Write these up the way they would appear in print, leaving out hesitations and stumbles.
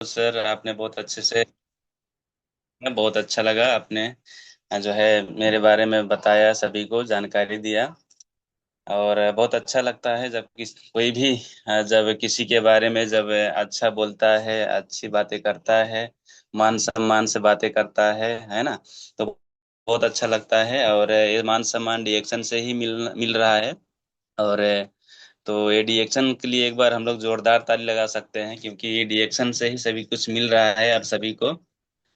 Sir आपने बहुत अच्छे से बहुत अच्छा लगा आपने जो है मेरे बारे में बताया, सभी को जानकारी दिया। और बहुत अच्छा लगता है जब कोई भी जब किसी के बारे में जब अच्छा बोलता है, अच्छी बातें करता है, मान सम्मान से बातें करता है ना। तो बहुत अच्छा लगता है और ये मान सम्मान रिएक्शन से ही मिल मिल रहा है। और तो ये रिएक्शन के लिए एक बार हम लोग जोरदार ताली लगा सकते हैं, क्योंकि ये रिएक्शन से ही सभी कुछ मिल रहा है आप सभी को।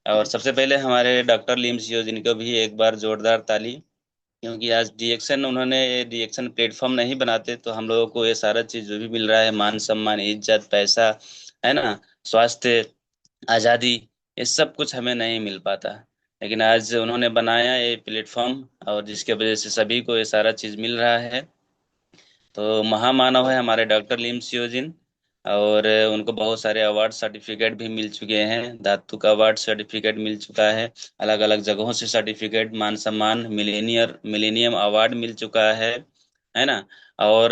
और सबसे पहले हमारे डॉक्टर लिम्स जिनको भी एक बार जोरदार ताली, क्योंकि आज रिएक्शन उन्होंने रिएक्शन प्लेटफॉर्म नहीं बनाते तो हम लोगों को ये सारा चीज जो भी मिल रहा है, मान सम्मान, इज्जत, पैसा, है ना, स्वास्थ्य, आजादी, ये सब कुछ हमें नहीं मिल पाता। लेकिन आज उन्होंने बनाया ये प्लेटफॉर्म, और जिसके वजह से सभी को ये सारा चीज मिल रहा है। तो महामानव है हमारे डॉक्टर लिम सियोजिन। और उनको बहुत सारे अवार्ड सर्टिफिकेट भी मिल चुके हैं, धातु का अवार्ड सर्टिफिकेट मिल चुका है, अलग अलग जगहों से सर्टिफिकेट, मान सम्मान, मिलेनियम अवार्ड मिल चुका है ना। और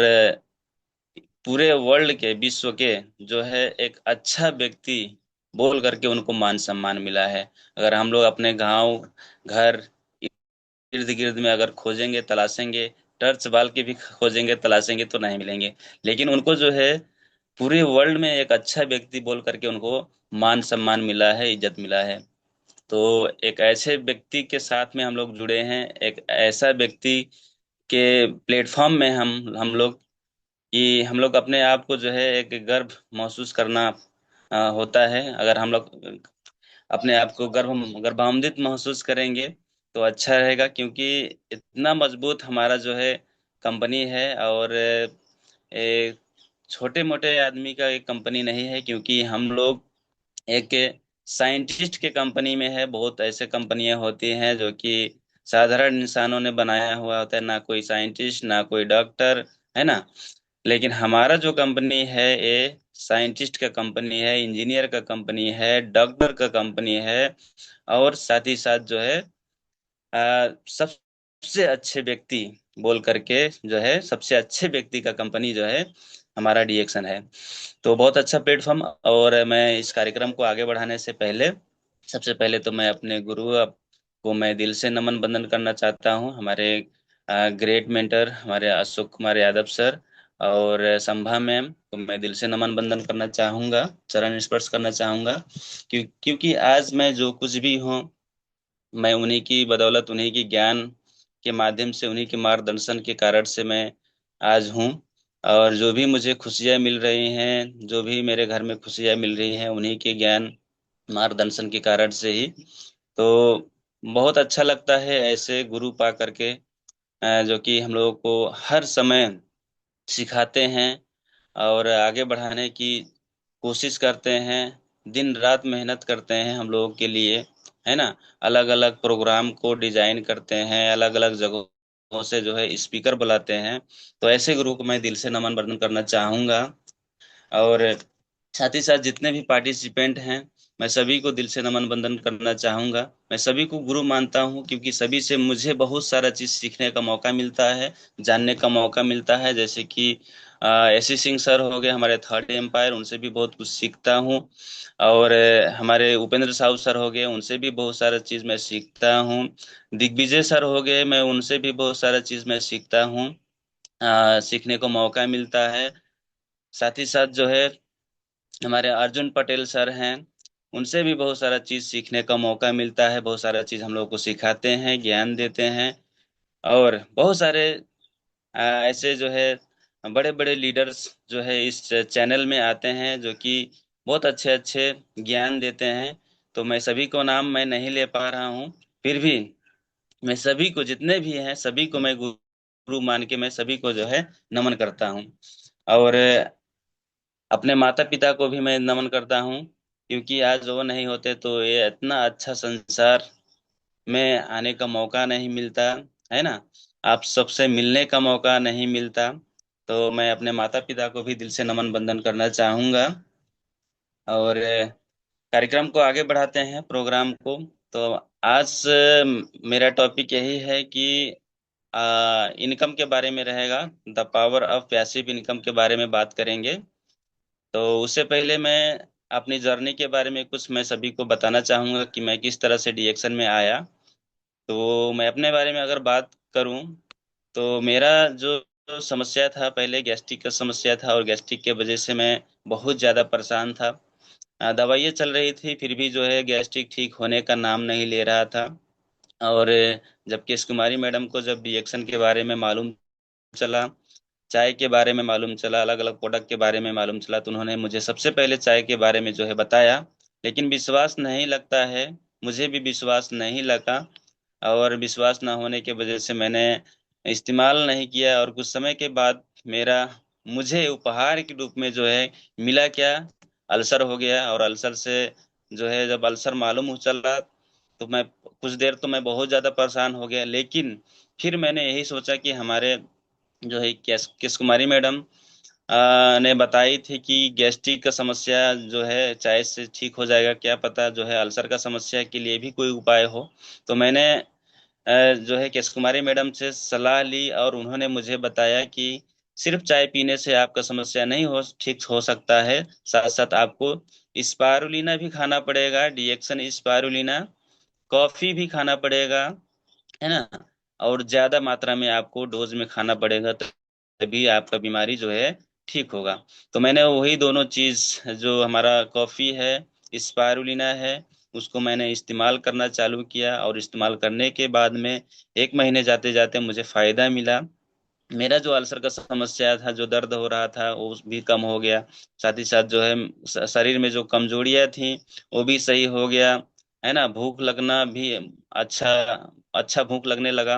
पूरे वर्ल्ड के, विश्व के जो है एक अच्छा व्यक्ति बोल करके उनको मान सम्मान मिला है। अगर हम लोग अपने गांव, घर, इर्द गिर्द में अगर खोजेंगे, तलाशेंगे, टर्च बाल के भी खोजेंगे, तलाशेंगे तो नहीं मिलेंगे। लेकिन उनको जो है पूरे वर्ल्ड में एक अच्छा व्यक्ति बोल करके उनको मान सम्मान मिला है, इज्जत मिला है। तो एक ऐसे व्यक्ति के साथ में हम लोग जुड़े हैं, एक ऐसा व्यक्ति के प्लेटफॉर्म में हम लोग, कि हम लोग अपने आप को जो है एक गर्व महसूस करना होता है। अगर हम लोग अपने आप को गर्भान्वित महसूस करेंगे तो अच्छा रहेगा, क्योंकि इतना मजबूत हमारा जो है कंपनी है। और एक छोटे मोटे आदमी का एक कंपनी नहीं है, क्योंकि हम लोग एक साइंटिस्ट के कंपनी में है। बहुत ऐसे कंपनियां होती हैं जो कि साधारण इंसानों ने बनाया हुआ होता है, ना कोई साइंटिस्ट ना कोई डॉक्टर, है ना। लेकिन हमारा जो कंपनी है ये साइंटिस्ट का कंपनी है, इंजीनियर का कंपनी है, डॉक्टर का कंपनी है। और साथ ही साथ जो है सबसे अच्छे व्यक्ति बोल करके जो है सबसे अच्छे व्यक्ति का कंपनी जो है हमारा डीएक्शन है। तो बहुत अच्छा प्लेटफॉर्म। और मैं इस कार्यक्रम को आगे बढ़ाने से पहले, सबसे पहले तो मैं अपने गुरु को मैं दिल से नमन बंदन करना चाहता हूँ, हमारे ग्रेट मेंटर हमारे अशोक कुमार यादव सर और संभा मैम को मैं दिल से नमन बंदन करना चाहूँगा, चरण स्पर्श करना चाहूँगा। क्योंकि आज मैं जो कुछ भी हूँ, मैं उन्हीं की बदौलत, उन्हीं की ज्ञान के माध्यम से, उन्हीं के मार्गदर्शन के कारण से मैं आज हूँ। और जो भी मुझे खुशियाँ मिल रही हैं, जो भी मेरे घर में खुशियाँ मिल रही हैं, उन्हीं के ज्ञान मार्गदर्शन के कारण से ही। तो बहुत अच्छा लगता है ऐसे गुरु पा करके, जो कि हम लोगों को हर समय सिखाते हैं और आगे बढ़ाने की कोशिश करते हैं, दिन रात मेहनत करते हैं हम लोगों के लिए, है ना। अलग अलग प्रोग्राम को डिजाइन करते हैं, अलग अलग जगहों से जो है स्पीकर बुलाते हैं। तो ऐसे गुरु को मैं दिल से नमन बंदन करना चाहूंगा। और साथ ही साथ जितने भी पार्टिसिपेंट हैं, मैं सभी को दिल से नमन बंदन करना चाहूंगा। मैं सभी को गुरु मानता हूं, क्योंकि सभी से मुझे बहुत सारा चीज सीखने का मौका मिलता है, जानने का मौका मिलता है। जैसे कि एसी सिंह सर हो गए हमारे थर्ड एम्पायर, उनसे भी बहुत कुछ सीखता हूँ। और हमारे उपेंद्र साहू सर हो गए, उनसे भी बहुत सारा चीज मैं सीखता हूँ। दिग्विजय सर हो गए, मैं उनसे भी बहुत सारा चीज मैं सीखता हूँ, सीखने को मौका मिलता है। साथ ही साथ जो है हमारे अर्जुन पटेल सर हैं, उनसे भी बहुत सारा चीज सीखने का मौका मिलता है, बहुत सारा चीज हम लोग को सिखाते हैं, ज्ञान देते हैं। और बहुत सारे ऐसे जो है बड़े बड़े लीडर्स जो है इस चैनल में आते हैं, जो कि बहुत अच्छे अच्छे ज्ञान देते हैं। तो मैं सभी को नाम मैं नहीं ले पा रहा हूँ, फिर भी मैं सभी को, जितने भी हैं सभी को मैं गुरु मान के मैं सभी को जो है नमन करता हूँ। और अपने माता पिता को भी मैं नमन करता हूँ, क्योंकि आज वो नहीं होते तो ये इतना अच्छा संसार में आने का मौका नहीं मिलता, है ना। आप सबसे मिलने का मौका नहीं मिलता। तो मैं अपने माता पिता को भी दिल से नमन बंदन करना चाहूंगा। और कार्यक्रम को आगे बढ़ाते हैं, प्रोग्राम को। तो आज मेरा टॉपिक यही है कि इनकम के बारे में रहेगा, the power of passive income के बारे में बात करेंगे। तो उससे पहले मैं अपनी जर्नी के बारे में कुछ मैं सभी को बताना चाहूंगा कि मैं किस तरह से डीएक्शन में आया। तो मैं अपने बारे में अगर बात करूं तो मेरा जो जो समस्या था, पहले गैस्ट्रिक का समस्या था, और गैस्ट्रिक के वजह से मैं बहुत ज़्यादा परेशान था। दवाइयाँ चल रही थी, फिर भी जो है गैस्ट्रिक ठीक होने का नाम नहीं ले रहा था। और जब केश कुमारी मैडम को जब डीएक्शन के बारे में मालूम चला, चाय के बारे में मालूम चला, अलग अलग प्रोडक्ट के बारे में मालूम चला, तो उन्होंने मुझे सबसे पहले चाय के बारे में जो है बताया। लेकिन विश्वास नहीं लगता है, मुझे भी विश्वास नहीं लगा। और विश्वास ना होने के वजह से मैंने इस्तेमाल नहीं किया। और कुछ समय के बाद मेरा मुझे उपहार के रूप में जो है मिला क्या, अल्सर हो गया। और अल्सर से जो है जब अल्सर मालूम हो चला तो मैं कुछ देर तो मैं बहुत ज़्यादा परेशान हो गया। लेकिन फिर मैंने यही सोचा कि हमारे जो है किस कुमारी मैडम ने बताई थी कि गैस्ट्रिक का समस्या जो है चाय से ठीक हो जाएगा, क्या पता जो है अल्सर का समस्या के लिए भी कोई उपाय हो। तो मैंने जो है केश कुमारी मैडम से सलाह ली, और उन्होंने मुझे बताया कि सिर्फ चाय पीने से आपका समस्या नहीं हो ठीक हो सकता है, साथ साथ आपको स्पारुलिना भी खाना पड़ेगा, डीएक्सन स्पारुलिना, कॉफी भी खाना पड़ेगा, है ना। और ज्यादा मात्रा में आपको डोज में खाना पड़ेगा, तभी आपका बीमारी जो है ठीक होगा। तो मैंने वही दोनों चीज, जो हमारा कॉफी है, स्पारुलिना है, उसको मैंने इस्तेमाल करना चालू किया। और इस्तेमाल करने के बाद में 1 महीने जाते जाते मुझे फायदा मिला। मेरा जो अल्सर का समस्या था, जो दर्द हो रहा था, वो भी कम हो गया। साथ ही साथ जो है शरीर में जो कमजोरियां थी वो भी सही हो गया, है ना। भूख लगना भी अच्छा अच्छा भूख लगने लगा।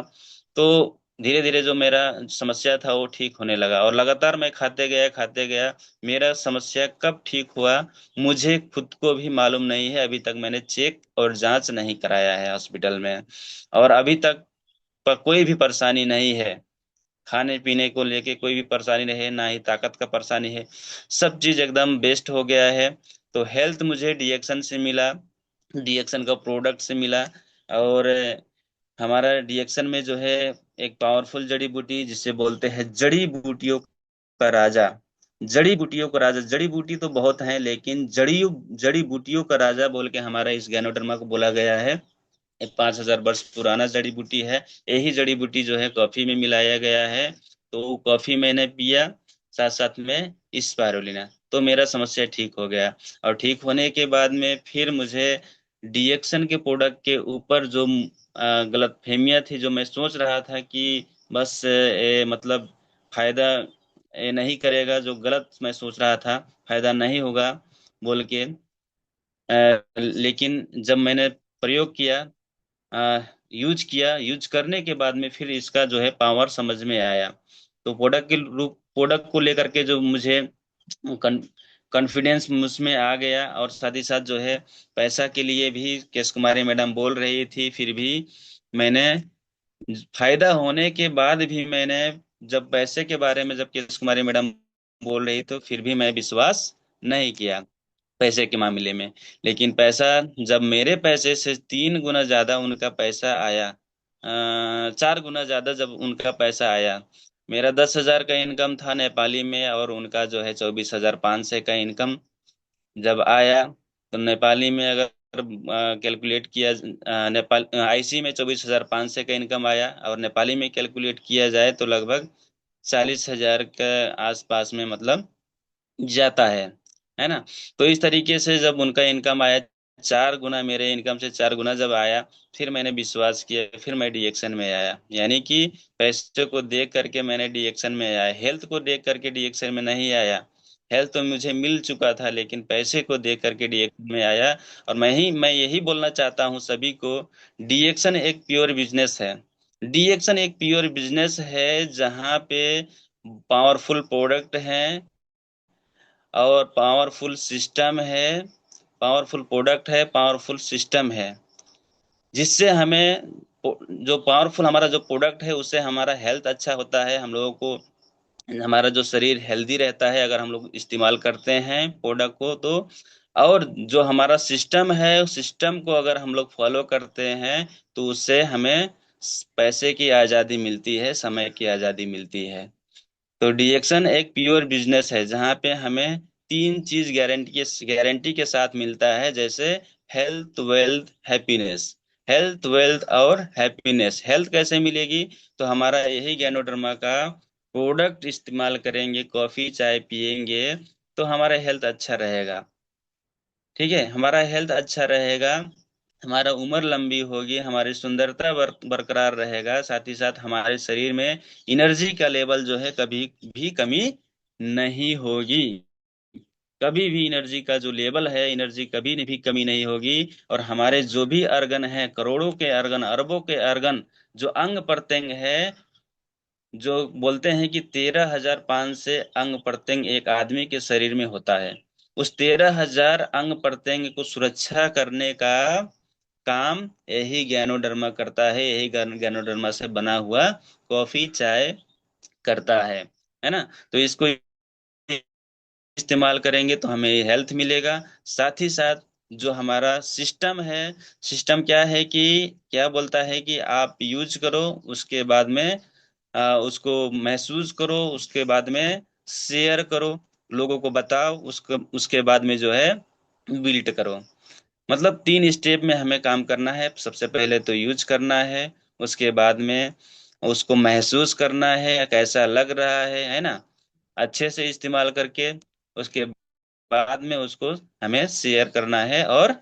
तो धीरे धीरे जो मेरा समस्या था वो ठीक होने लगा, और लगातार मैं खाते गया। मेरा समस्या कब ठीक हुआ मुझे खुद को भी मालूम नहीं है। अभी तक मैंने चेक और जांच नहीं कराया है हॉस्पिटल में, और अभी तक कोई भी परेशानी नहीं है। खाने पीने को लेके कोई भी परेशानी नहीं है, ना ही ताकत का परेशानी है, सब चीज एकदम बेस्ट हो गया है। तो हेल्थ मुझे डीएक्शन से मिला, डीएक्शन का प्रोडक्ट से मिला। और हमारा डीएक्शन में जो है एक पावरफुल जड़ी बूटी, जिसे बोलते हैं जड़ी बूटियों का राजा। जड़ी बूटियों का राजा, जड़ी बूटी तो बहुत हैं, लेकिन जड़ी बूटियों का राजा बोल के हमारा इस गैनोडर्मा को बोला गया है। 5,000 वर्ष पुराना जड़ी बूटी है। यही जड़ी बूटी जो है कॉफी में मिलाया गया है। तो वो कॉफी मैंने पिया, साथ साथ में स्पारुलिना, तो मेरा समस्या ठीक हो गया। और ठीक होने के बाद में फिर मुझे डीएक्शन के प्रोडक्ट के ऊपर जो गलत फहमियाँ थी, जो मैं सोच रहा था कि बस मतलब फायदा नहीं करेगा, जो गलत मैं सोच रहा था फायदा नहीं होगा बोल के, लेकिन जब मैंने प्रयोग किया, यूज करने के बाद में फिर इसका जो है पावर समझ में आया। तो प्रोडक्ट को लेकर के जो मुझे कॉन्फिडेंस मुझमें आ गया। और साथ ही साथ जो है पैसा के लिए भी केश कुमारी मैडम बोल रही थी, फिर भी मैंने फायदा होने के बाद भी मैंने, जब पैसे के बारे में जब केश कुमारी मैडम बोल रही तो फिर भी मैं विश्वास नहीं किया पैसे के मामले में। लेकिन पैसा, जब मेरे पैसे से 3 गुना ज्यादा उनका पैसा आया, 4 गुना ज्यादा जब उनका पैसा आया, मेरा 10,000 का इनकम था नेपाली में, और उनका जो है 24,500 का इनकम जब आया, तो नेपाली में अगर कैलकुलेट किया, नेपाल आईसी में 24,500 का इनकम आया, और नेपाली में कैलकुलेट किया जाए तो लगभग 40,000 के आसपास में मतलब जाता है ना। तो इस तरीके से जब उनका इनकम आया 4 गुना, मेरे इनकम से 4 गुना जब आया, फिर मैंने विश्वास किया, फिर मैं डीएक्शन में आया। यानी कि पैसे को देख करके मैंने डीएक्शन में आया, हेल्थ को देख करके डीएक्शन में नहीं आया। हेल्थ तो मुझे मिल चुका था, लेकिन पैसे को देख करके डीएक्शन में आया। और मैं यही बोलना चाहता हूँ सभी को, डीएक्शन एक प्योर बिजनेस है। डीएक्शन एक प्योर बिजनेस है, जहाँ पे पावरफुल प्रोडक्ट हैं और पावरफुल सिस्टम है, पावरफुल प्रोडक्ट है, पावरफुल सिस्टम है, जिससे हमें जो पावरफुल हमारा जो प्रोडक्ट है उससे हमारा हेल्थ अच्छा होता है, हम लोगों को हमारा जो शरीर हेल्दी रहता है अगर हम लोग इस्तेमाल करते हैं प्रोडक्ट को तो। और जो हमारा सिस्टम है उस सिस्टम को अगर हम लोग फॉलो करते हैं तो उससे हमें पैसे की आज़ादी मिलती है, समय की आज़ादी मिलती है। तो डीएक्शन एक प्योर बिजनेस है, जहाँ पे हमें तीन चीज गारंटी के साथ मिलता है, जैसे health, wealth, happiness. Health, wealth और हैप्पीनेस। हेल्थ कैसे मिलेगी? तो हमारा यही गैनोडर्मा का प्रोडक्ट इस्तेमाल करेंगे, कॉफी चाय पियेंगे, तो हमारा हेल्थ अच्छा रहेगा। ठीक है, हमारा हेल्थ अच्छा रहेगा, हमारा उम्र लंबी होगी, हमारी सुंदरता बरकरार रहेगा, साथ ही साथ हमारे शरीर में एनर्जी का लेवल जो है कभी भी कमी नहीं होगी। कभी भी एनर्जी का जो लेवल है, एनर्जी कभी भी कमी नहीं होगी। और हमारे जो भी अर्गन है, करोड़ों के अर्गन, अरबों के अर्गन, जो अंग प्रत्यंग है, जो बोलते हैं कि 13,500 से अंग प्रत्यंग एक आदमी के शरीर में होता है, उस 13,000 अंग प्रत्यंग को सुरक्षा करने का काम यही गैनोडर्मा करता है। यही गैनोडर्मा से बना हुआ कॉफी चाय करता है ना। तो इसको इस्तेमाल करेंगे तो हमें हेल्थ मिलेगा। साथ ही साथ जो हमारा सिस्टम है, सिस्टम क्या है कि क्या बोलता है कि आप यूज करो, उसके बाद में उसको महसूस करो, उसके बाद में शेयर करो, लोगों को बताओ, उसको उसके बाद में जो है बिल्ट करो। मतलब तीन स्टेप में हमें काम करना है। सबसे पहले तो यूज करना है, उसके बाद में उसको महसूस करना है कैसा लग रहा है ना, अच्छे से इस्तेमाल करके। उसके बाद में उसको हमें शेयर करना है और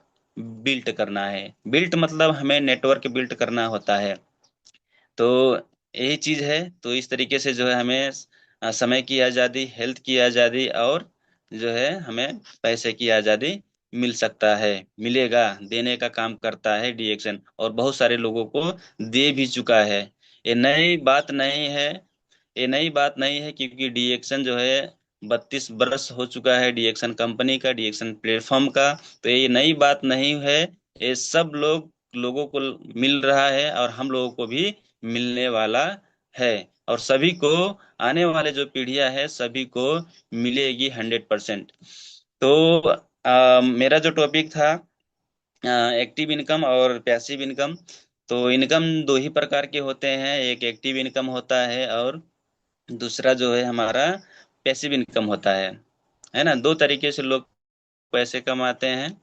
बिल्ट करना है। बिल्ट मतलब हमें नेटवर्क बिल्ट करना होता है। तो यही चीज है। तो इस तरीके से जो है हमें समय की आज़ादी, हेल्थ की आज़ादी और जो है हमें पैसे की आज़ादी मिल सकता है, मिलेगा। देने का काम करता है डीएक्सन, और बहुत सारे लोगों को दे भी चुका है। ये नई बात नहीं है, ये नई बात नहीं है, क्योंकि डीएक्सन जो है 32 बरस हो चुका है, डीएक्सन कंपनी का, डीएक्सन प्लेटफॉर्म का। तो ये नई बात नहीं है, ये सब लोगों को मिल रहा है, और हम लोगों को भी मिलने वाला है। और सभी को, आने वाले जो पीढ़ियां है सभी को मिलेगी 100%। तो मेरा जो टॉपिक था एक्टिव इनकम और पैसिव इनकम। तो इनकम दो ही प्रकार के होते हैं, एक एक्टिव इनकम होता है और दूसरा जो है हमारा पैसिव इनकम होता है ना। दो तरीके से लोग पैसे कमाते हैं।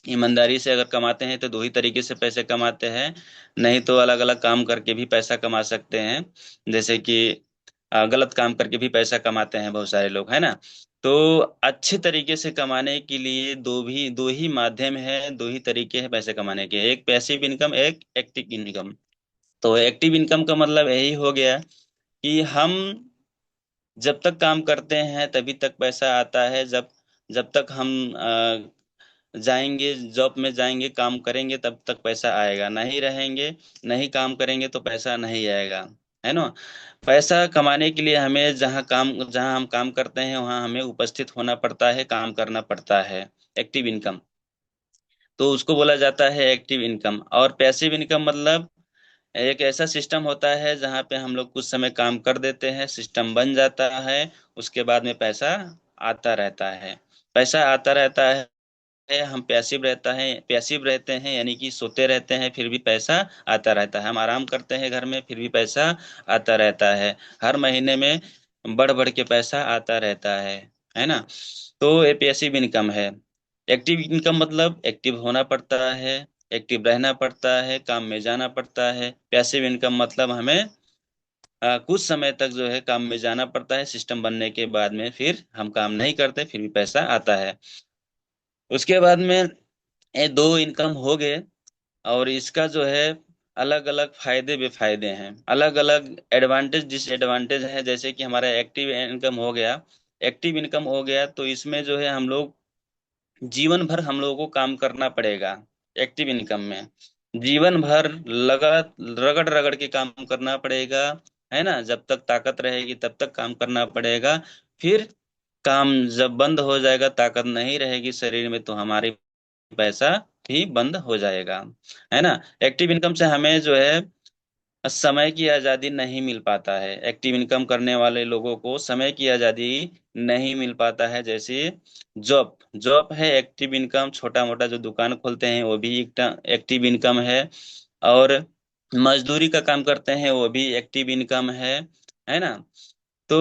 ईमानदारी से अगर कमाते हैं तो दो ही तरीके से पैसे कमाते हैं, नहीं तो अलग अलग काम करके भी पैसा कमा सकते हैं। जैसे कि गलत काम करके भी पैसा कमाते हैं बहुत सारे लोग, है ना। तो अच्छे तरीके से कमाने के लिए दो ही माध्यम है, दो ही तरीके हैं पैसे कमाने के, एक पैसिव इनकम, एक एक्टिव इनकम। तो एक्टिव इनकम का मतलब यही हो गया कि हम जब तक काम करते हैं तभी तक पैसा आता है। जब जब तक हम जाएंगे, जॉब में जाएंगे, काम करेंगे, तब तक पैसा आएगा। नहीं रहेंगे, नहीं काम करेंगे तो पैसा नहीं आएगा, है ना। पैसा कमाने के लिए हमें जहाँ हम काम करते हैं वहाँ हमें उपस्थित होना पड़ता है, काम करना पड़ता है। एक्टिव इनकम, तो उसको बोला जाता है एक्टिव इनकम। और पैसिव इनकम मतलब एक ऐसा सिस्टम होता है जहाँ पे हम लोग कुछ समय काम कर देते हैं, सिस्टम बन जाता है, उसके बाद में पैसा आता रहता है। पैसा आता रहता है, हम पैसिव रहते हैं, यानी कि सोते रहते हैं फिर भी पैसा आता रहता है। हम आराम करते हैं घर में फिर भी पैसा आता रहता है। हर महीने में बढ़ बढ़ के पैसा आता रहता है ना। तो ये पैसिव इनकम है। एक्टिव इनकम मतलब एक्टिव होना पड़ता है, एक्टिव रहना पड़ता है, काम में जाना पड़ता है। पैसिव इनकम मतलब हमें कुछ समय तक जो है काम में जाना पड़ता है, सिस्टम बनने के बाद में फिर हम काम नहीं करते फिर भी पैसा आता है। उसके बाद में ये दो इनकम हो गए, और इसका जो है अलग अलग फायदे बेफायदे हैं, अलग अलग एडवांटेज डिसएडवांटेज है। जैसे कि हमारा एक्टिव इनकम हो गया, एक्टिव इनकम हो गया तो इसमें जो है हम लोग जीवन भर हम लोगों को काम करना पड़ेगा। एक्टिव इनकम में जीवन भर लगा रगड़ रगड़ के काम करना पड़ेगा, है ना। जब तक ताकत रहेगी तब तक काम करना पड़ेगा। फिर काम जब बंद हो जाएगा, ताकत नहीं रहेगी शरीर में, तो हमारी पैसा भी बंद हो जाएगा, है ना। एक्टिव इनकम से हमें जो है समय की आजादी नहीं मिल पाता है। एक्टिव इनकम करने वाले लोगों को समय की आजादी नहीं मिल पाता है। जैसे जॉब जॉब है एक्टिव इनकम, छोटा मोटा जो दुकान खोलते हैं वो भी एक एक्टिव इनकम है। और मजदूरी का काम करते हैं वो भी एक्टिव इनकम है ना। तो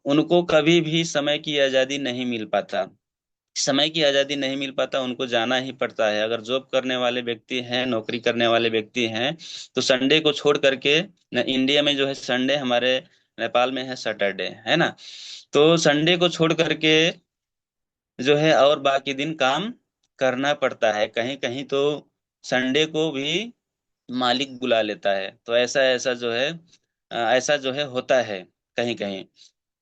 उनको कभी भी समय की आजादी नहीं मिल पाता। समय की आजादी नहीं मिल पाता, उनको जाना ही पड़ता है। अगर जॉब करने वाले व्यक्ति हैं, नौकरी करने वाले व्यक्ति हैं, तो संडे को छोड़ करके इंडिया में जो है संडे, हमारे नेपाल में है सैटरडे, है ना। तो संडे को छोड़ करके जो है और बाकी दिन काम करना पड़ता है। कहीं कहीं तो संडे को भी मालिक बुला लेता है। तो ऐसा ऐसा जो है ऐसा जो है होता है कहीं कहीं।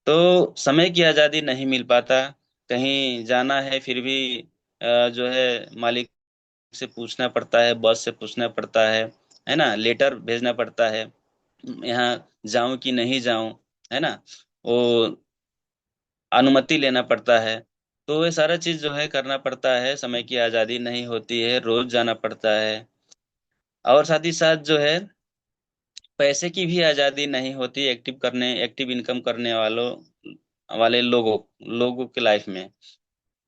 तो समय की आजादी नहीं मिल पाता। कहीं जाना है फिर भी जो है मालिक से पूछना पड़ता है, बॉस से पूछना पड़ता है ना, लेटर भेजना पड़ता है, यहाँ जाऊं कि नहीं जाऊं, है ना, वो अनुमति लेना पड़ता है। तो ये सारा चीज जो है करना पड़ता है, समय की आजादी नहीं होती है, रोज जाना पड़ता है। और साथ ही साथ जो है पैसे की भी आजादी नहीं होती, एक्टिव इनकम करने वाले लोगों के लाइफ में।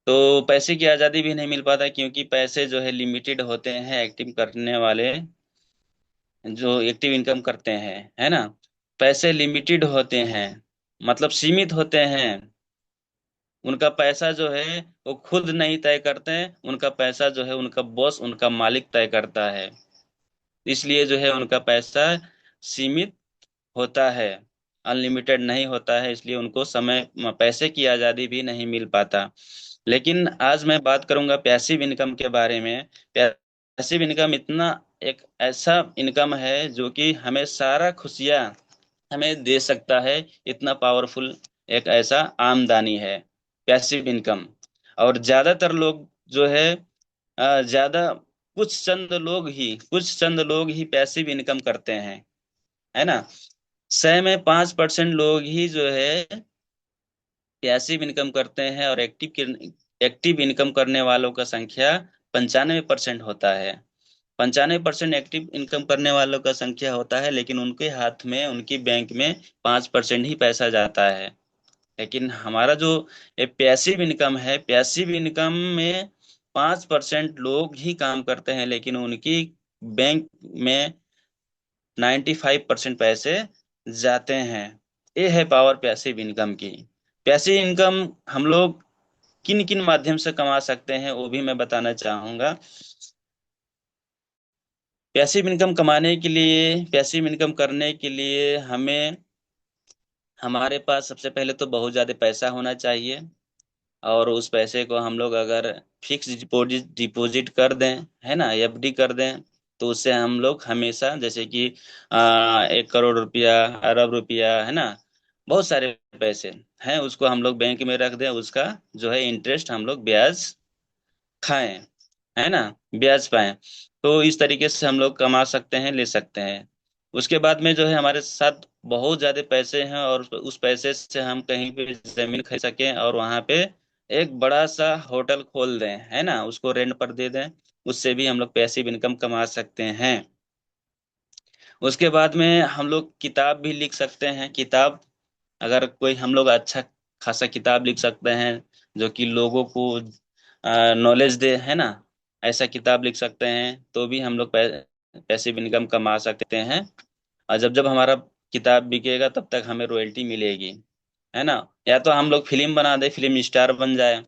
तो पैसे की आजादी भी नहीं मिल पाता, क्योंकि पैसे जो है लिमिटेड होते हैं एक्टिव करने वाले, जो एक्टिव इनकम करते हैं, है ना। पैसे लिमिटेड होते हैं, मतलब सीमित होते हैं। उनका पैसा जो है वो खुद नहीं तय करते हैं, उनका पैसा जो है उनका बॉस, उनका मालिक तय करता है। इसलिए जो है उनका पैसा सीमित होता है, अनलिमिटेड नहीं होता है। इसलिए उनको पैसे की आजादी भी नहीं मिल पाता। लेकिन आज मैं बात करूंगा पैसिव इनकम के बारे में। पैसिव इनकम इतना एक ऐसा इनकम है जो कि हमें सारा खुशियां हमें दे सकता है। इतना पावरफुल एक ऐसा आमदनी है पैसिव इनकम। और ज्यादातर लोग जो है ज्यादा कुछ चंद लोग ही पैसिव इनकम करते हैं, है ना। 100 में 5% लोग ही जो है पैसिव इनकम करते हैं, और एक्टिव इनकम करने वालों का संख्या 95% होता है। 95% एक्टिव इनकम करने वालों का संख्या होता है, लेकिन उनके हाथ में, उनकी बैंक में 5% ही पैसा जाता है। लेकिन हमारा जो ये पैसिव इनकम है, पैसिव इनकम में 5% लोग ही काम करते हैं, लेकिन उनकी बैंक में 95% पैसे जाते हैं। ये है पावर पैसिव इनकम की। पैसिव इनकम हम लोग किन किन माध्यम से कमा सकते हैं, वो भी मैं बताना चाहूंगा। पैसिव इनकम करने के लिए हमें, हमारे पास सबसे पहले तो बहुत ज्यादा पैसा होना चाहिए। और उस पैसे को हम लोग अगर फिक्स डिपॉजिट डिपॉजिट कर दें, है ना, एफडी कर दें, तो उससे हम लोग हमेशा, जैसे कि 1 करोड़ रुपया, अरब रुपया, है ना, बहुत सारे पैसे हैं, उसको हम लोग बैंक में रख दें, उसका जो है इंटरेस्ट हम लोग ब्याज खाएं, है ना, ब्याज पाएं। तो इस तरीके से हम लोग कमा सकते हैं, ले सकते हैं। उसके बाद में जो है हमारे साथ बहुत ज्यादा पैसे हैं, और उस पैसे से हम कहीं पे जमीन खरीद सकें, और वहां पे एक बड़ा सा होटल खोल दें, है ना, उसको रेंट पर दे दें। उससे भी हम लोग पैसिव इनकम कमा सकते हैं। उसके बाद में हम लोग किताब भी लिख सकते हैं। किताब, अगर कोई हम लोग अच्छा खासा किताब लिख सकते हैं जो कि लोगों को नॉलेज दे, है ना, ऐसा किताब लिख सकते हैं, तो भी हम लोग पैसिव इनकम कमा सकते हैं। और जब जब हमारा किताब बिकेगा तब तक हमें रॉयल्टी मिलेगी, है ना। या तो हम लोग फिल्म बना दे, फिल्म स्टार बन जाए,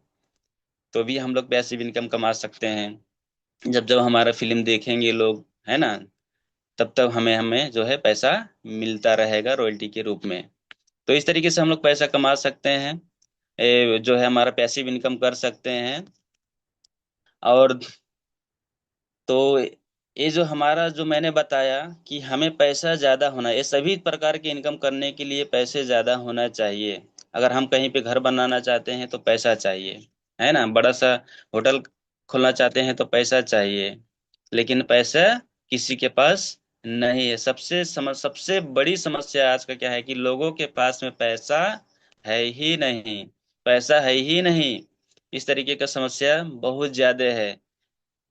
तो भी हम लोग पैसिव इनकम कमा सकते हैं। जब जब हमारा फिल्म देखेंगे लोग, है ना, तब तब हमें हमें जो है पैसा मिलता रहेगा रॉयल्टी के रूप में। तो इस तरीके से हम लोग पैसा कमा सकते हैं, जो है हमारा पैसिव इनकम कर सकते हैं। और तो ये जो हमारा, जो मैंने बताया कि हमें पैसा ज्यादा होना, ये सभी प्रकार के इनकम करने के लिए पैसे ज्यादा होना चाहिए। अगर हम कहीं पे घर बनाना चाहते हैं तो पैसा चाहिए, है ना, बड़ा सा होटल खोलना चाहते हैं तो पैसा चाहिए। लेकिन पैसा किसी के पास नहीं है। सबसे बड़ी समस्या आज का क्या है कि लोगों के पास में पैसा है ही नहीं, पैसा है ही नहीं। इस तरीके का समस्या बहुत ज्यादा है।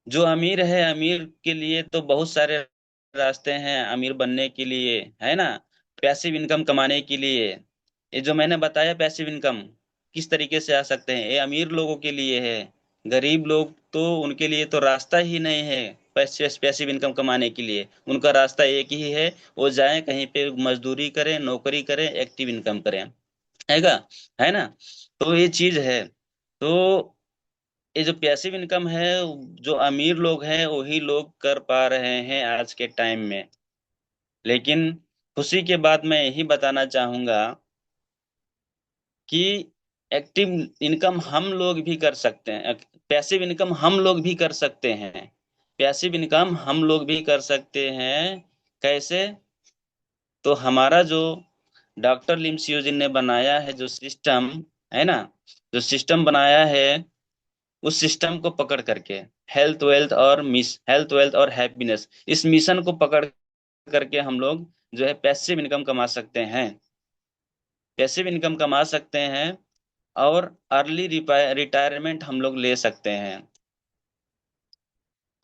जो अमीर है, अमीर के लिए तो बहुत सारे रास्ते हैं अमीर बनने के लिए, है ना, पैसिव इनकम कमाने के लिए। ये जो मैंने बताया पैसिव इनकम किस तरीके से आ सकते हैं, ये अमीर लोगों के लिए है। गरीब लोग तो, उनके लिए तो रास्ता ही नहीं है पैसिव इनकम कमाने के लिए। उनका रास्ता एक ही है, वो जाएं कहीं पे मजदूरी करें, नौकरी करें, एक्टिव इनकम करें, हैगा, है ना। तो ये चीज है। तो ये जो पैसिव इनकम है, जो अमीर लोग हैं वही लोग कर पा रहे हैं आज के टाइम में। लेकिन खुशी के बाद मैं यही बताना चाहूंगा कि एक्टिव इनकम हम लोग भी कर सकते हैं, पैसिव इनकम हम लोग भी कर सकते हैं। पैसिव इनकम हम लोग भी कर सकते हैं। कैसे? तो हमारा जो डॉक्टर लिमसियोजिन ने बनाया है जो सिस्टम, है ना, जो सिस्टम बनाया है, उस सिस्टम को पकड़ करके हेल्थ वेल्थ और हैप्पीनेस, इस मिशन को पकड़ करके हम लोग जो है पैसिव इनकम कमा सकते हैं। पैसिव इनकम कमा सकते हैं और अर्ली रिटायरमेंट हम लोग ले सकते हैं।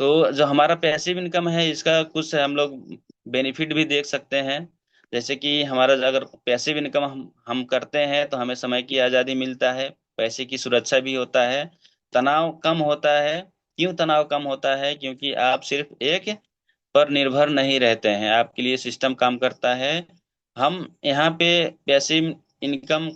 तो जो हमारा पैसिव इनकम है इसका कुछ हम लोग बेनिफिट भी देख सकते हैं। जैसे कि हमारा अगर पैसिव इनकम हम करते हैं तो हमें समय की आज़ादी मिलता है, पैसे की सुरक्षा भी होता है, तनाव कम होता है। क्यों तनाव कम होता है? क्योंकि आप सिर्फ एक पर निर्भर नहीं रहते हैं, आपके लिए सिस्टम काम करता है। हम यहाँ पे पैसिव इनकम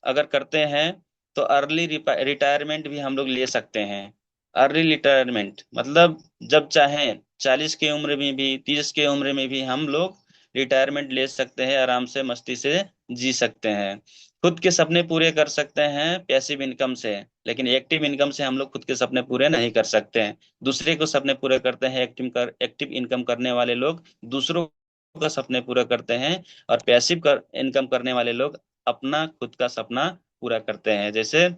अगर करते हैं तो अर्ली रिटायरमेंट भी हम लोग ले सकते हैं। अर्ली रिटायरमेंट मतलब जब चाहें 40 की उम्र में भी, 30 की उम्र में भी हम लोग रिटायरमेंट ले सकते हैं, आराम से मस्ती से जी सकते हैं। खुद के सपने पूरे कर सकते हैं पैसिव इनकम से। लेकिन एक्टिव इनकम से हम लोग खुद के सपने पूरे नहीं कर सकते हैं। दूसरे को सपने पूरे करते हैं, एक्टिव इनकम करने वाले लोग दूसरों का सपने पूरा करते हैं। और इनकम करने वाले लोग अपना खुद का सपना पूरा करते हैं। जैसे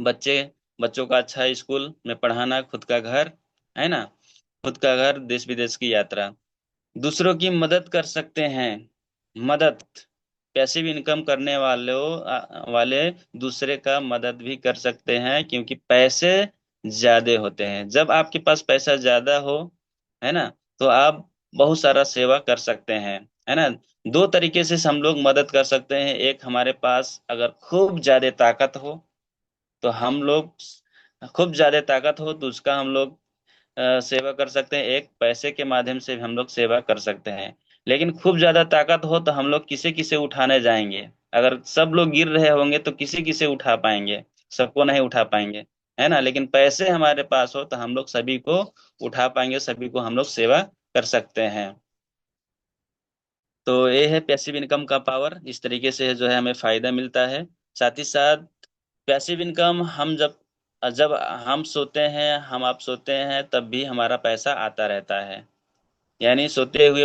बच्चे बच्चों का अच्छा स्कूल में पढ़ाना, खुद का घर, है ना, खुद का घर, देश विदेश की यात्रा, दूसरों की मदद कर सकते हैं। मदद, पैसिव इनकम करने वाले दूसरे का मदद भी कर सकते हैं क्योंकि पैसे ज्यादा होते हैं। जब आपके पास पैसा ज्यादा हो, है ना, तो आप बहुत सारा सेवा कर सकते हैं, है ना। दो तरीके से हम लोग मदद कर सकते हैं। एक, हमारे पास अगर खूब ज्यादा ताकत हो तो हम लोग, खूब ज्यादा ताकत हो तो उसका हम लोग सेवा कर सकते हैं। एक, पैसे के माध्यम से भी हम लोग सेवा कर सकते हैं। लेकिन खूब ज्यादा ताकत हो तो हम लोग किसे किसे उठाने जाएंगे? अगर सब लोग गिर रहे होंगे तो किसे किसे उठा पाएंगे? सबको नहीं उठा पाएंगे, है ना। लेकिन पैसे हमारे पास हो तो हम लोग सभी को उठा पाएंगे, सभी को हम लोग सेवा कर सकते हैं। तो ये है पैसिव इनकम का पावर। इस तरीके से जो है हमें फायदा मिलता है। साथ ही साथ पैसिव इनकम हम जब जब हम सोते हैं, हम आप सोते हैं, तब भी हमारा पैसा आता रहता है। यानी सोते हुए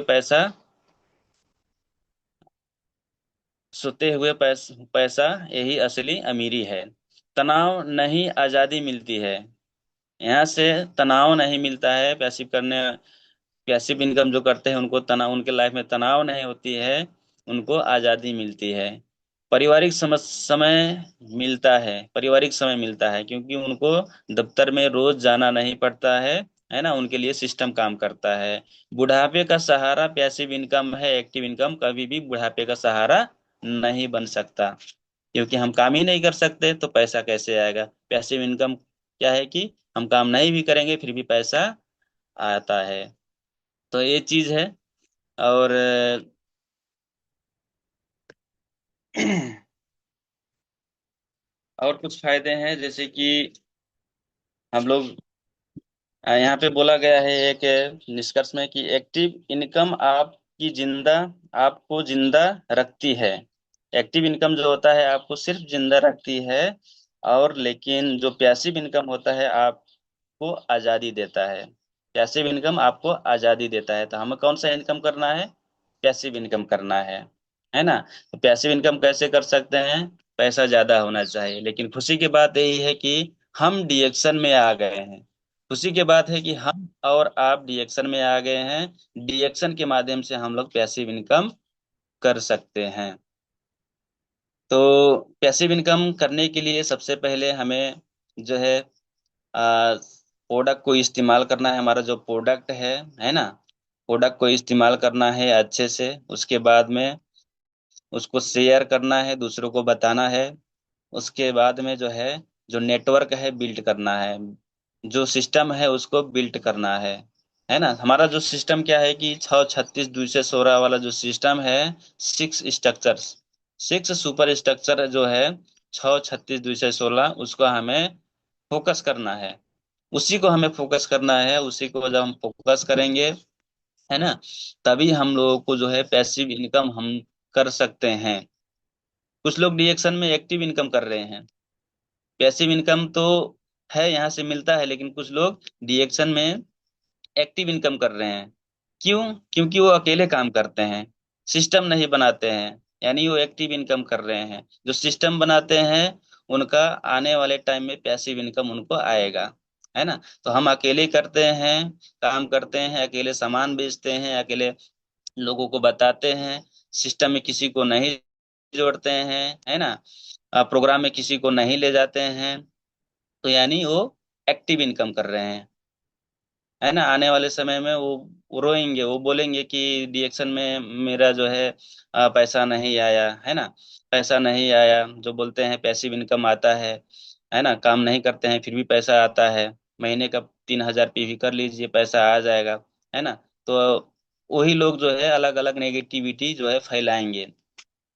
पैसा यही असली अमीरी है। तनाव नहीं, आजादी मिलती है। यहाँ से तनाव नहीं मिलता है। पैसिव इनकम जो करते हैं उनको तनाव, उनके लाइफ में तनाव नहीं होती है, उनको आजादी मिलती है। पारिवारिक समय मिलता है क्योंकि उनको दफ्तर में रोज जाना नहीं पड़ता है ना, उनके लिए सिस्टम काम करता है। बुढ़ापे का सहारा पैसिव इनकम है। एक्टिव इनकम कभी भी बुढ़ापे का सहारा नहीं बन सकता, क्योंकि हम काम ही नहीं कर सकते तो पैसा कैसे आएगा? पैसिव इनकम क्या है कि हम काम नहीं भी करेंगे फिर भी पैसा आता है। तो ये चीज है। और और कुछ फायदे हैं जैसे कि हम लोग यहाँ पे बोला गया है एक निष्कर्ष में कि एक्टिव इनकम आपको जिंदा रखती है। एक्टिव इनकम जो होता है आपको सिर्फ जिंदा रखती है। और लेकिन जो पैसिव इनकम होता है आपको आजादी देता है। पैसिव इनकम आपको आजादी देता है। तो हमें कौन सा इनकम करना है? पैसिव इनकम करना है ना। तो पैसिव इनकम कैसे कर सकते हैं? पैसा ज्यादा होना चाहिए। लेकिन खुशी की बात यही है कि हम डीएक्शन में आ गए हैं। खुशी की बात है कि हम और आप डीएक्शन में आ गए हैं। डीएक्शन के माध्यम से हम लोग पैसिव इनकम कर सकते हैं। तो पैसिव इनकम करने के लिए सबसे पहले हमें जो है प्रोडक्ट को इस्तेमाल करना है। हमारा जो प्रोडक्ट है ना, प्रोडक्ट को इस्तेमाल करना है अच्छे से। उसके बाद में उसको शेयर करना है, दूसरों को बताना है। उसके बाद में जो है, जो नेटवर्क है बिल्ड करना है, जो सिस्टम है उसको बिल्ड करना है ना। हमारा जो सिस्टम क्या है कि 6 36 2 से 16 वाला जो सिस्टम है, 6 स्ट्रक्चर्स, 6 सुपर स्ट्रक्चर जो है, 6 36 2 से 16, उसको हमें फोकस करना है, उसी को हमें फोकस करना है। उसी को जब हम फोकस करेंगे, है ना, तभी हम लोगों को जो है पैसिव इनकम हम कर सकते हैं। कुछ लोग डीएक्शन में एक्टिव इनकम कर रहे हैं, पैसिव इनकम तो है यहाँ से मिलता है, लेकिन कुछ लोग डीएक्शन में एक्टिव इनकम कर रहे हैं। क्यों? क्योंकि वो अकेले काम करते हैं, सिस्टम नहीं बनाते हैं, यानी वो एक्टिव इनकम कर रहे हैं। जो सिस्टम बनाते हैं उनका आने वाले टाइम में पैसिव इनकम उनको आएगा, है ना। तो हम अकेले करते हैं, काम करते हैं, अकेले सामान बेचते हैं, अकेले लोगों को बताते हैं, सिस्टम में किसी को नहीं जोड़ते हैं, है ना, प्रोग्राम में किसी को नहीं ले जाते हैं, तो यानी वो एक्टिव इनकम कर रहे हैं, है ना। आने वाले समय में वो रोएंगे, वो बोलेंगे कि डिएक्शन में मेरा जो है पैसा नहीं आया, है ना, पैसा नहीं आया। जो बोलते हैं पैसिव इनकम आता है ना, काम नहीं करते हैं फिर भी पैसा आता है, महीने का 3,000 पीवी कर लीजिए पैसा आ जाएगा, है ना। तो वही लोग जो है अलग अलग नेगेटिविटी जो है फैलाएंगे।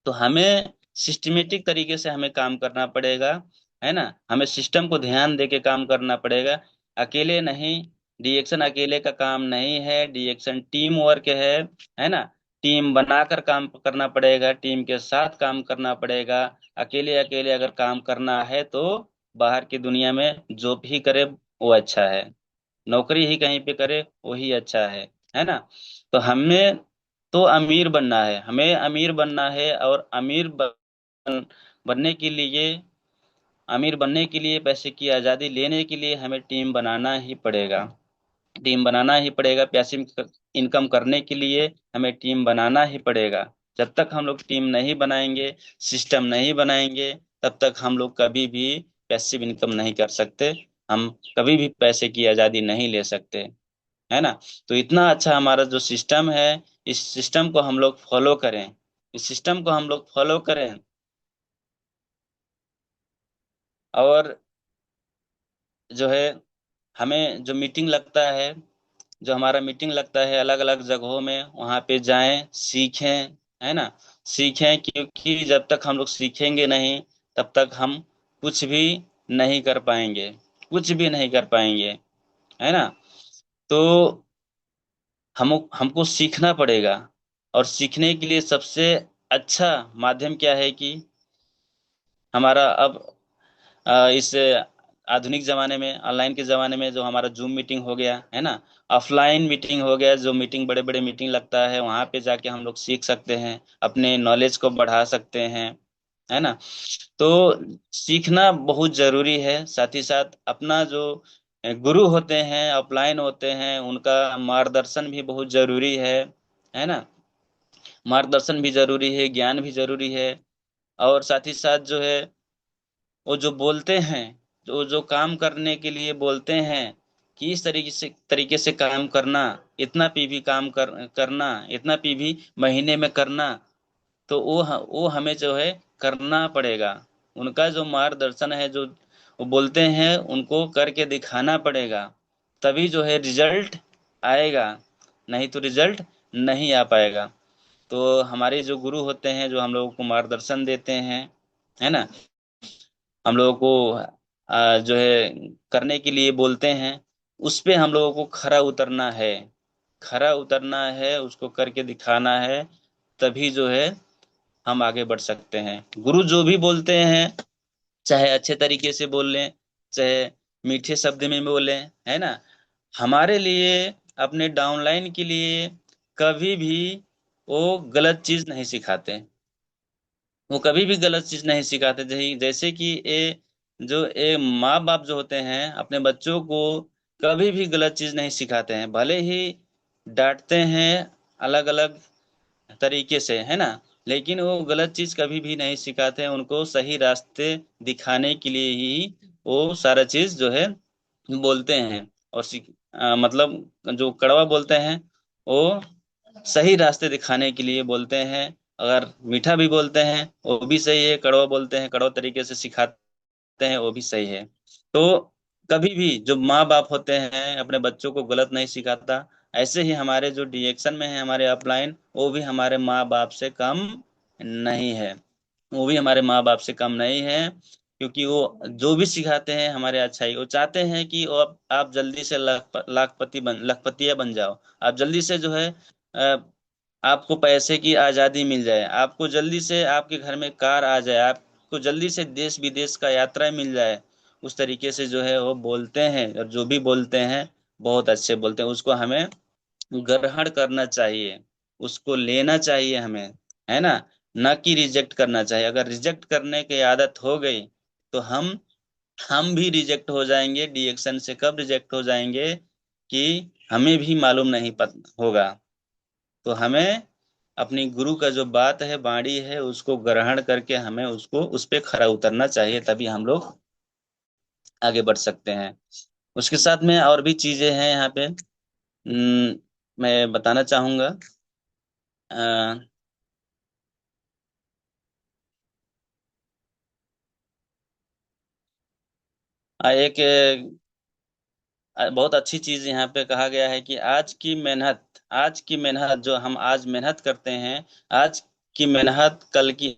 तो हमें सिस्टमेटिक तरीके से हमें काम करना पड़ेगा, है ना, हमें सिस्टम को ध्यान दे के काम करना पड़ेगा, अकेले नहीं। डीएक्शन अकेले का काम नहीं है, डीएक्शन टीम वर्क है ना। टीम बनाकर काम करना पड़ेगा, टीम के साथ काम करना पड़ेगा। अकेले अकेले अगर काम करना है तो बाहर की दुनिया में जो भी करे वो अच्छा है, नौकरी ही कहीं पे करे वही अच्छा है ना। तो हमें तो अमीर बनना है, हमें अमीर बनना है, और बनने के लिए, अमीर बनने के लिए, पैसे की आज़ादी लेने के लिए हमें टीम बनाना ही पड़ेगा, टीम बनाना ही पड़ेगा। पैसिव इनकम करने के लिए हमें टीम बनाना ही पड़ेगा। जब तक हम लोग टीम नहीं बनाएंगे, सिस्टम नहीं बनाएंगे, तब तक हम लोग कभी भी पैसिव इनकम नहीं कर सकते, हम कभी भी पैसे की आज़ादी नहीं ले सकते, है ना। तो इतना अच्छा हमारा जो सिस्टम है, इस सिस्टम को हम लोग फॉलो करें, इस सिस्टम को हम लोग फॉलो करें। और जो है हमें जो मीटिंग लगता है, जो हमारा मीटिंग लगता है अलग अलग जगहों में, वहाँ पे जाएं, सीखें, है ना, सीखें। क्योंकि जब तक हम लोग सीखेंगे नहीं, तब तक हम कुछ भी नहीं कर पाएंगे, कुछ भी नहीं कर पाएंगे, है ना। तो हमको सीखना पड़ेगा, और सीखने के लिए सबसे अच्छा माध्यम क्या है कि हमारा अब इस आधुनिक जमाने में, ऑनलाइन के जमाने में, जो हमारा जूम मीटिंग हो गया है ना, ऑफलाइन मीटिंग हो गया, जो मीटिंग बड़े बड़े मीटिंग लगता है वहां पे जाके हम लोग सीख सकते हैं, अपने नॉलेज को बढ़ा सकते हैं, है ना। तो सीखना बहुत जरूरी है। साथ ही साथ अपना जो गुरु होते हैं, ऑफलाइन होते हैं, उनका मार्गदर्शन भी बहुत जरूरी है ना। मार्गदर्शन भी जरूरी है, ज्ञान भी जरूरी है। और साथ ही साथ जो है वो जो बोलते हैं, जो जो काम करने के लिए बोलते हैं कि इस तरीके से काम करना, इतना पीवी करना, इतना पीवी महीने में करना, तो वो हमें जो है करना पड़ेगा। उनका जो मार्गदर्शन है, जो वो बोलते हैं उनको करके दिखाना पड़ेगा, तभी जो है रिजल्ट आएगा, नहीं तो रिजल्ट नहीं आ पाएगा। तो हमारे जो गुरु होते हैं, जो हम लोगों को मार्गदर्शन देते हैं, है ना, हम लोगों को जो है करने के लिए बोलते हैं, उस पे हम लोगों को खरा उतरना है, खरा उतरना है, उसको करके दिखाना है, तभी जो है हम आगे बढ़ सकते हैं। गुरु जो भी बोलते हैं, चाहे अच्छे तरीके से बोल लें, चाहे मीठे शब्द में बोलें, है ना, हमारे लिए, अपने डाउनलाइन के लिए कभी भी वो गलत चीज नहीं सिखाते, वो कभी भी गलत चीज नहीं सिखाते। जैसे कि ये माँ बाप जो होते हैं अपने बच्चों को कभी भी गलत चीज नहीं सिखाते हैं, भले ही डांटते हैं अलग अलग तरीके से, है ना, लेकिन वो गलत चीज कभी भी नहीं सिखाते हैं, उनको सही रास्ते दिखाने के लिए ही वो सारा चीज जो है बोलते हैं। और मतलब जो कड़वा बोलते हैं वो सही रास्ते दिखाने के लिए बोलते हैं। अगर मीठा भी बोलते हैं वो भी सही है, कड़वा बोलते हैं कड़वा तरीके से सिखाते हैं वो भी सही है। तो कभी भी जो माँ बाप होते हैं अपने बच्चों को गलत नहीं सिखाता, ऐसे ही हमारे जो डीएक्शन में है, हमारे अपलाइन, वो भी हमारे माँ बाप से कम नहीं है, वो भी हमारे माँ बाप से कम नहीं है। क्योंकि वो जो भी सिखाते हैं हमारे अच्छाई, वो चाहते हैं कि वो आप जल्दी से लखपतिया बन जाओ। आप जल्दी से जो है अ, आपको पैसे की आजादी मिल जाए, आपको जल्दी से आपके घर में कार आ जाए, आपको जल्दी से देश विदेश का यात्रा मिल जाए। उस तरीके से जो है वो बोलते हैं, और जो भी बोलते हैं बहुत अच्छे बोलते हैं। उसको हमें ग्रहण करना चाहिए, उसको लेना चाहिए हमें, है ना। न कि रिजेक्ट करना चाहिए। अगर रिजेक्ट करने की आदत हो गई तो हम भी रिजेक्ट हो जाएंगे। डिएक्शन से कब रिजेक्ट हो जाएंगे कि हमें भी मालूम नहीं पता होगा। तो हमें अपनी गुरु का जो बात है, वाणी है, उसको ग्रहण करके हमें उसको उस पे खरा उतरना चाहिए, तभी हम लोग आगे बढ़ सकते हैं। उसके साथ में और भी चीजें हैं यहाँ पे। मैं बताना चाहूंगा। अ, एक बहुत अच्छी चीज यहाँ पे कहा गया है कि आज की मेहनत जो हम आज मेहनत करते हैं, आज की मेहनत कल की